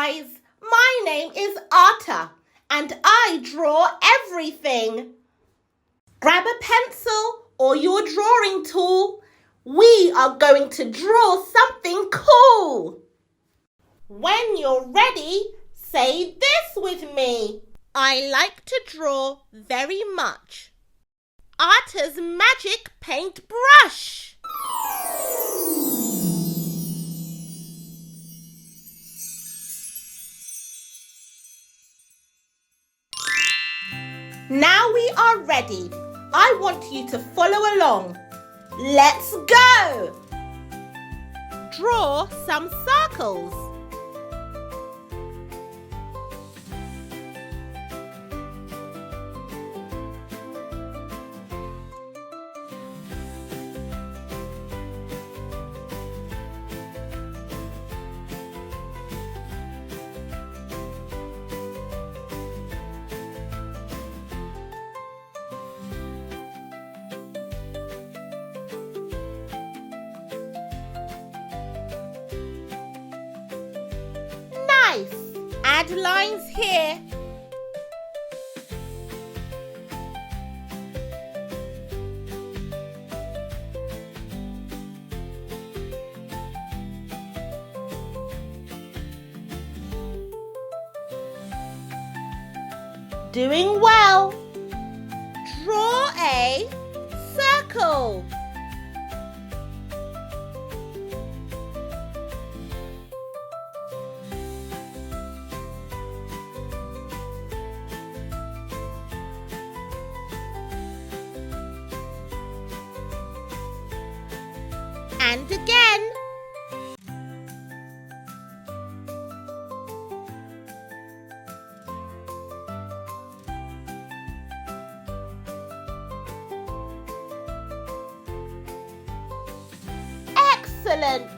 guys, my name is Arta and I draw everything. Grab a pencil or your drawing tool. We are going to draw something cool. When you're ready, say this with me. I like to draw very much. Arta's magic paintbrush. Now we are ready. I want you to follow along. Let's go! Draw some circles. Nice! Add lines here. Doing well. Draw a circle. And again. Excellent.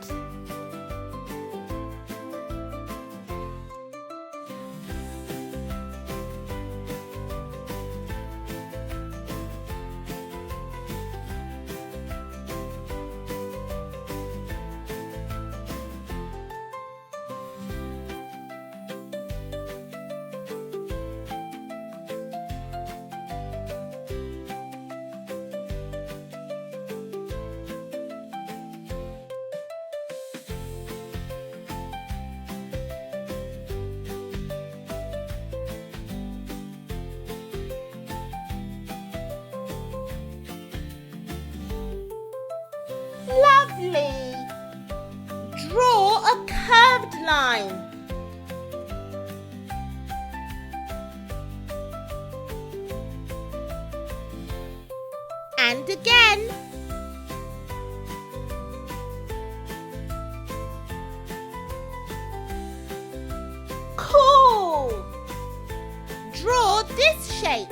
Lovely. Draw a curved line. And again. Cool. Draw this shape.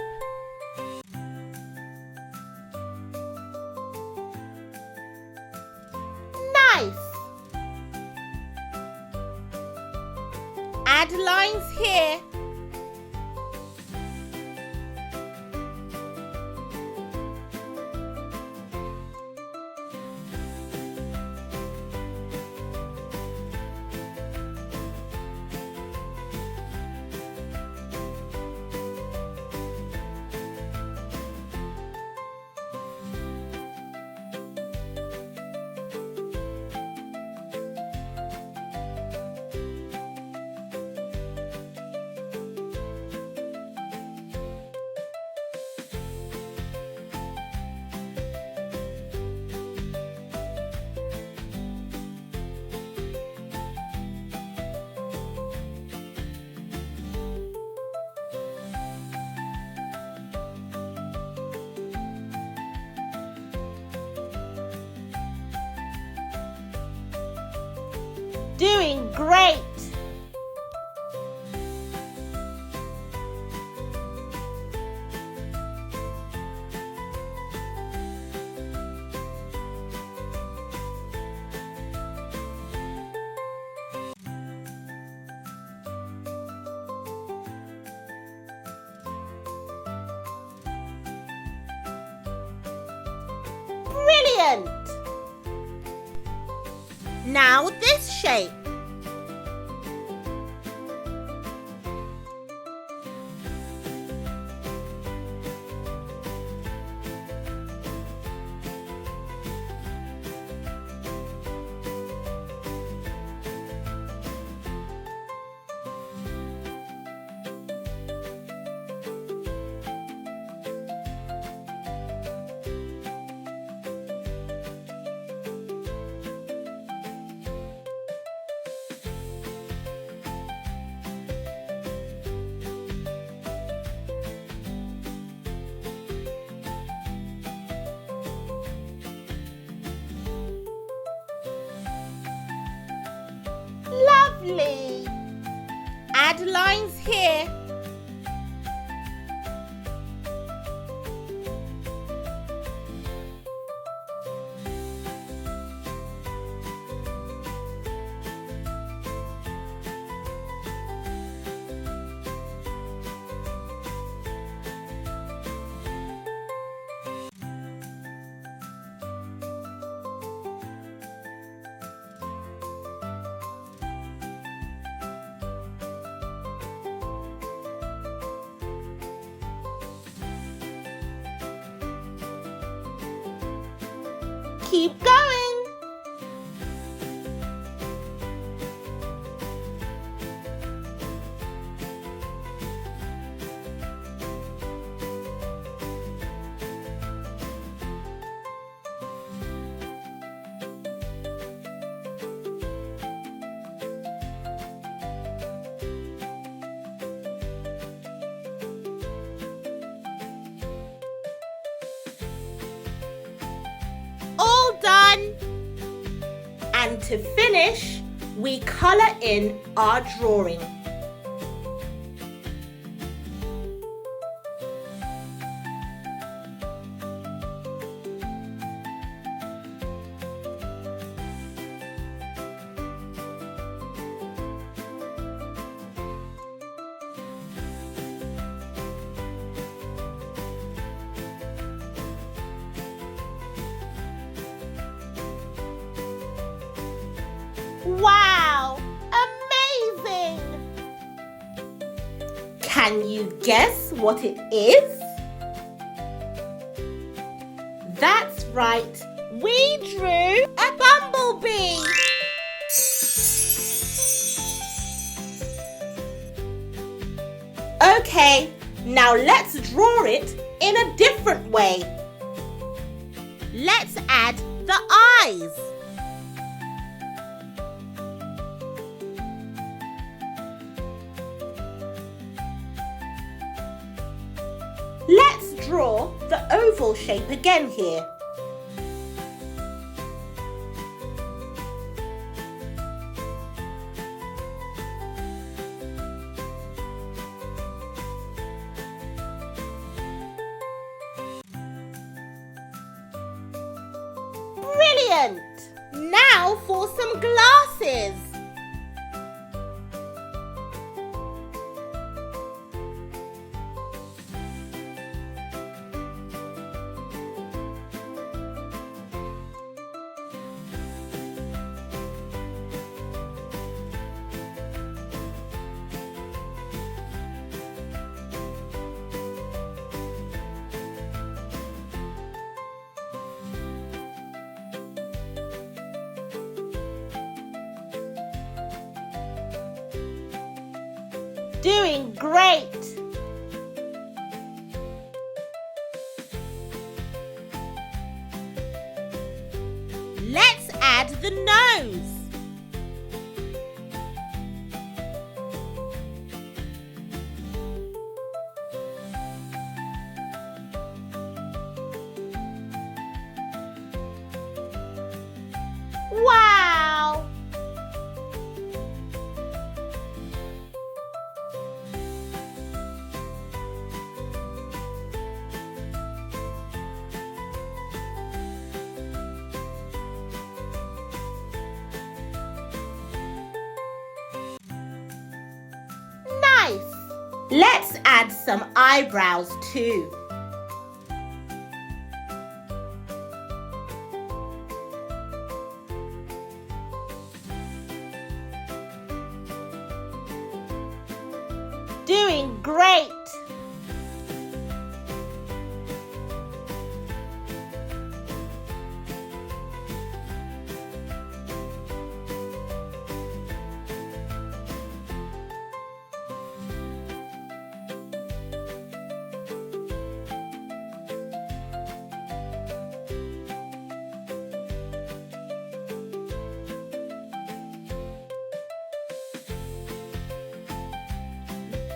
Nice. Add lines here. Doing great! Brilliant! Now this shape. Lovely! Add lines here. Keep going. All done. And to finish, we colour in our drawing. Wow! Amazing! Can you guess what it is? That's right, we drew a bumblebee! Okay, now let's draw it in a different way. Let's add the eyes. Let's draw the oval shape again here. Brilliant! Now for some glasses. Doing great! Let's add the nose. Wow! Nice! Let's add some eyebrows too. Doing great!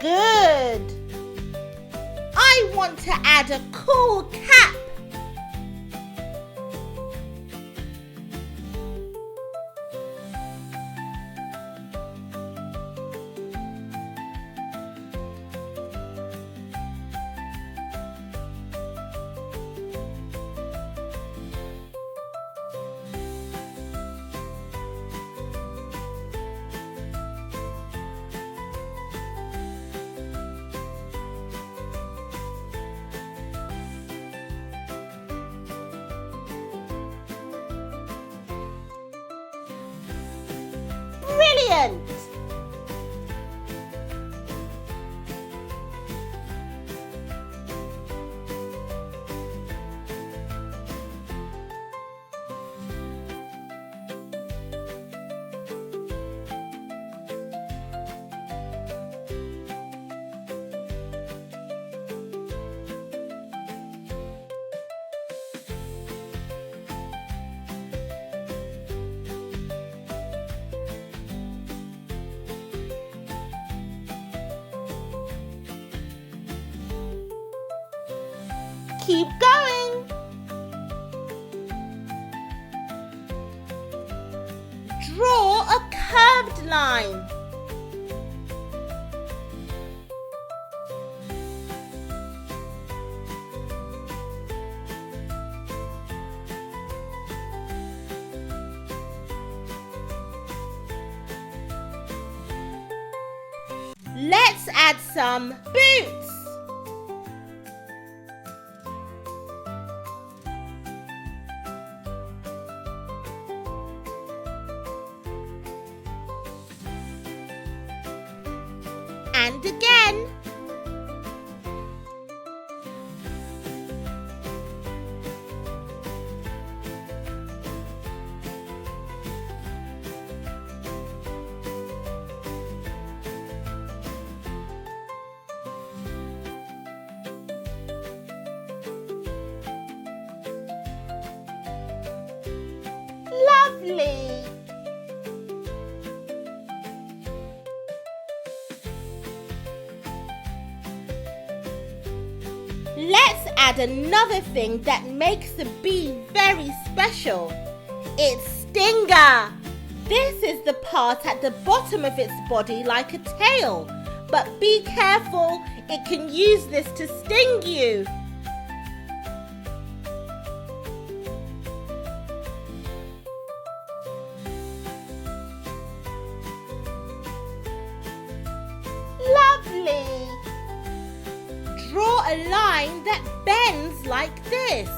Good! I want to add a cool cap. Brilliant! Keep going. Draw a curved line. Let's add some boots. And again. Lovely. Let's add another thing that makes the bee very special. Its stinger. This is the part at the bottom of its body like a tail. But be careful, it can use this to sting you. Lovely. Draw a line that bends like this.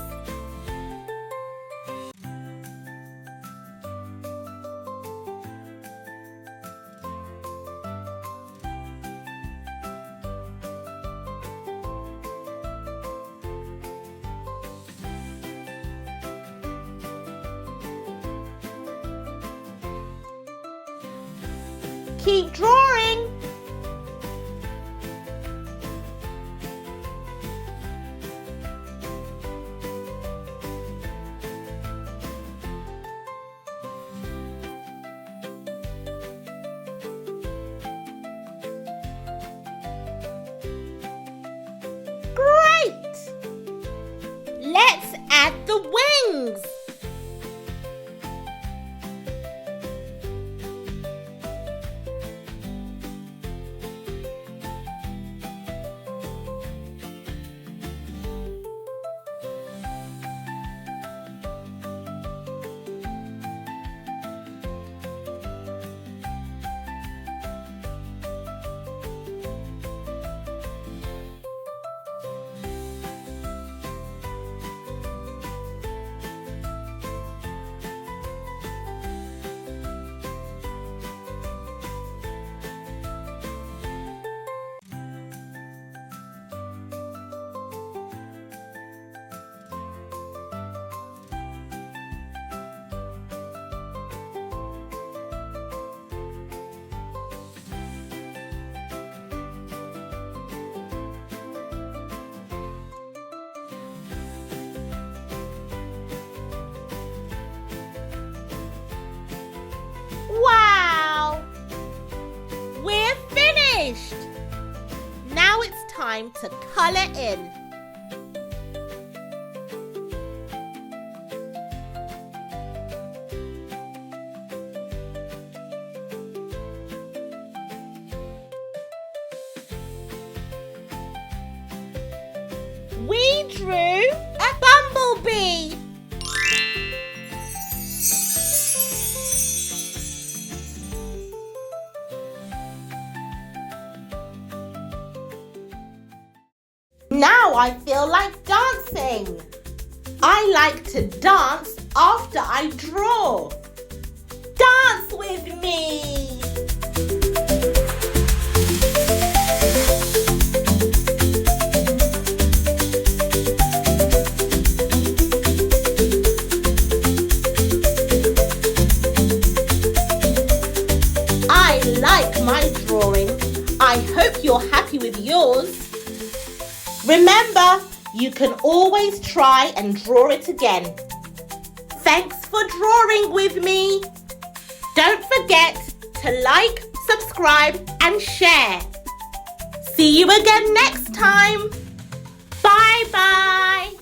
Keep drawing. Great! Let's add the wings. Wow! We're finished! Now it's time to colour in. We drew a bumblebee. Now I feel like dancing. I like to dance after I draw. Dance! dance with me. I like my drawing. I hope you're happy with yours. Remember, you can always try and draw it again. Thanks for drawing with me. Don't forget to like, subscribe and share. See you again next time. Bye bye.